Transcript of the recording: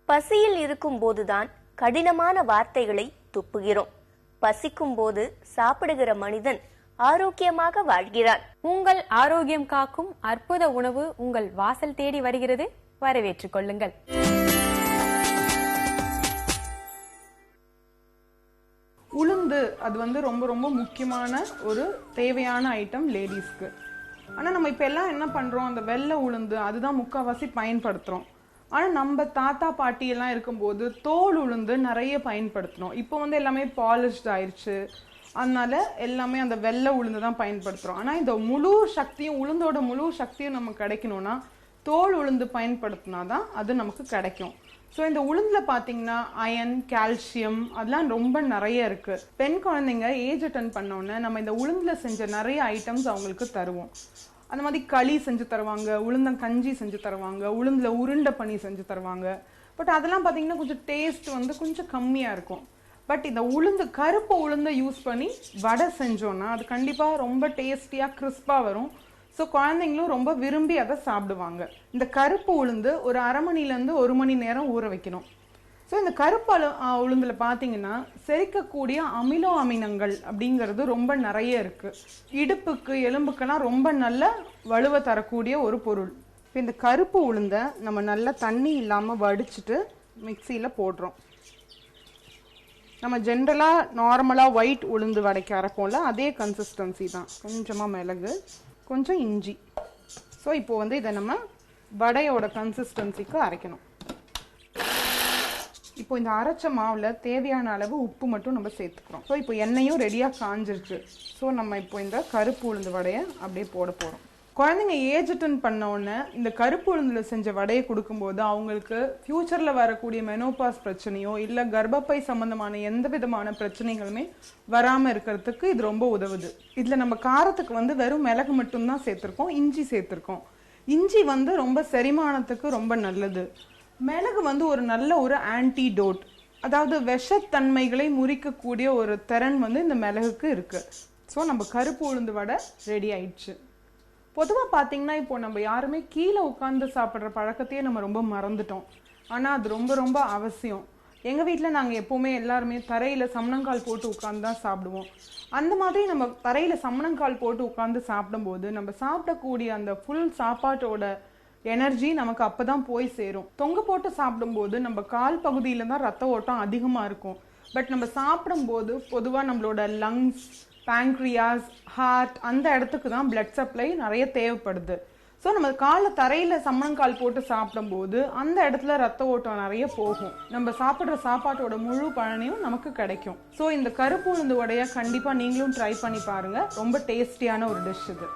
பசியில் இருக்கும் போதுதான் கடினமான வார்த்தைகளை துப்புகிறோம். பசிக்கும் போது சாப்பிடுகிற மனிதன் ஆரோக்கியமாக வாழ்கிறான். உங்கள் ஆரோக்கியம் காக்கும் அற்புத உணவு உங்கள் வாசல் தேடி வருகிறது. வரவேற்றுக் கொள்ளுங்கள். உளுந்து அது ரொம்ப ரொம்ப முக்கியமான ஒரு தேவையான ஐட்டம் லேடிஸ்க்கு. ஆனா நம்ம இப்ப எல்லாம் என்ன பண்றோம், அந்த வெள்ளை உளுந்து அதுதான் முக்கால்வாசி பயன்படுத்துறோம். ஆனா நம்ம தாத்தா பாட்டி எல்லாம் இருக்கும்போது தோல் உளுந்து நிறைய பயன்படுத்தணும். இப்போ எல்லாமே பாலிஷ்ட் ஆயிடுச்சு, அதனால எல்லாமே அந்த வெள்ளை உளுந்து தான் பயன்படுத்துறோம். ஆனா இந்த முழு சக்தியும், உளுந்தோட முழு சக்தியும் நமக்கு கிடைக்கணும்னா தோல் உளுந்து பயன்படுத்தினாதான் அது நமக்கு கிடைக்கும். ஸோ இந்த உளுந்துல பாத்தீங்கன்னா அயன், கால்சியம் அதெல்லாம் ரொம்ப நிறைய இருக்கு. பெண் குழந்தைங்க ஏஜ் அட்டன் பண்ணோன்னே நம்ம இந்த உளுந்துல செஞ்ச நிறைய ஐட்டம்ஸ் அவங்களுக்கு தருவோம். அந்த மாதிரி களி செஞ்சு தருவாங்க, உளுந்தங்கஞ்சி செஞ்சு தருவாங்க, உளுந்துல உருண்டை பண்ணி செஞ்சு தருவாங்க. பட் அதெல்லாம் பாத்தீங்கன்னா கொஞ்சம் டேஸ்ட் கொஞ்சம் கம்மியா இருக்கும். பட் இந்த உளுந்து, கருப்பு உளுந்தை யூஸ் பண்ணி வடை செஞ்சோம்னா அது கண்டிப்பா ரொம்ப டேஸ்டியா கிறிஸ்பா வரும். ஸோ குழந்தைங்களும் ரொம்ப விரும்பி அதை சாப்பிடுவாங்க. இந்த கருப்பு உளுந்து ஒரு 1/2 மணிலேருந்து 1 மணி நேரம் ஊற வைக்கணும். ஸோ இந்த கருப்பு உளுந்துல பார்த்தீங்கன்னா செரிக்கக்கூடிய அமினோ அமிலங்கள் அப்படிங்கிறது ரொம்ப நிறைய இருக்கு. இடுப்புக்கு, எலும்புக்கெல்லாம் ரொம்ப நல்ல வலுவை தரக்கூடிய ஒரு பொருள். இப்போ இந்த கருப்பு உளுந்தை நம்ம நல்லா தண்ணி இல்லாமல் வடிச்சிட்டு மிக்சியில் போடுறோம். நம்ம ஜென்ரலாக நார்மலாக ஒயிட் உளுந்து வடைக்கு அரைப்போம்ல, அதே கன்சிஸ்டன்சி தான். கொஞ்சமாக மிளகு, கொஞ்சம் இஞ்சி. ஸோ இப்போ இதை நம்ம வடையோட கன்சிஸ்டன்சிக்கு அரைக்கணும். இப்போ இந்த அரைச்ச மாவுல தேவையான அளவு உப்பு மட்டும் நம்ம சேர்த்துக்கிறோம். ஸோ இப்போ எண்ணெயும் ரெடியாக காஞ்சிருச்சு. ஸோ நம்ம இப்போ இந்த கருப்பு உளுந்து வடையை அப்படியே போட போகிறோம். குழந்தைங்க ஏஜ் அட்டன் பண்ண உடனே இந்த கருப்பு உளுந்துல செஞ்ச வடையை கொடுக்கும்போது அவங்களுக்கு ஃபியூச்சர்ல வரக்கூடிய மெனோபாஸ் பிரச்சனையோ இல்லை கர்ப்பப்பை சம்பந்தமான எந்த விதமான பிரச்சனைகளுமே வராம இருக்கிறதுக்கு இது ரொம்ப உதவுது. இதுல நம்ம காரத்துக்கு வெறும் மிளகு மட்டும்தான் சேர்த்திருக்கோம், இஞ்சி சேர்த்திருக்கோம். இஞ்சி ரொம்ப செரிமானத்துக்கு ரொம்ப நல்லது. மிளகு ஒரு நல்ல ஒரு ஆன்டிடோட், அதாவது விஷத்தன்மைகளை முறிக்கக்கூடிய ஒரு திறன் இந்த மிளகுக்கு இருக்கு. ஸோ நம்ம கருப்பு உளுந்து வடை ரெடி ஆயிடுச்சு. பொதுவாக பார்த்தீங்கன்னா இப்போ நம்ம யாருமே கீழே உட்காந்து சாப்பிட்ற பழக்கத்தையே நம்ம ரொம்ப மறந்துட்டோம். ஆனால் அது ரொம்ப ரொம்ப அவசியம். எங்கள் வீட்டில் நாங்கள் எப்போவுமே எல்லாருமே தரையில் சமணங்கால் போட்டு உட்காந்து தான் சாப்பிடுவோம். அந்த மாதிரி நம்ம தரையில் சமணங்கால் போட்டு உட்காந்து சாப்பிடும்போது நம்ம சாப்பிடக்கூடிய அந்த ஃபுல் சாப்பாட்டோட எனர்ஜி நமக்கு அப்போ தான் போய் சேரும். தொங்க போட்டு சாப்பிடும்போது நம்ம கால் பகுதியில் தான் ரத்த ஓட்டம் அதிகமாக இருக்கும். பட் நம்ம சாப்பிடும்போது பொதுவாக நம்மளோட லங்ஸ், பேங்க்ரியாஸ், ஹார்ட் அந்த இடத்துக்கு தான் பிளட் சப்ளை நிறைய தேவைப்படுது. ஸோ நம்ம தரையில் சம்மணங்கால் போட்டு சாப்பிடும்போது அந்த இடத்துல ரத்த ஓட்டம் நிறைய போகும். நம்ம சாப்பிட்ற சாப்பாட்டோட முழு பலனையும் நமக்கு கிடைக்கும். ஸோ இந்த கருப்பு உளுந்து வடையை கண்டிப்பாக நீங்களும் ட்ரை பண்ணி பாருங்க. ரொம்ப டேஸ்டியான ஒரு டிஷ் இது.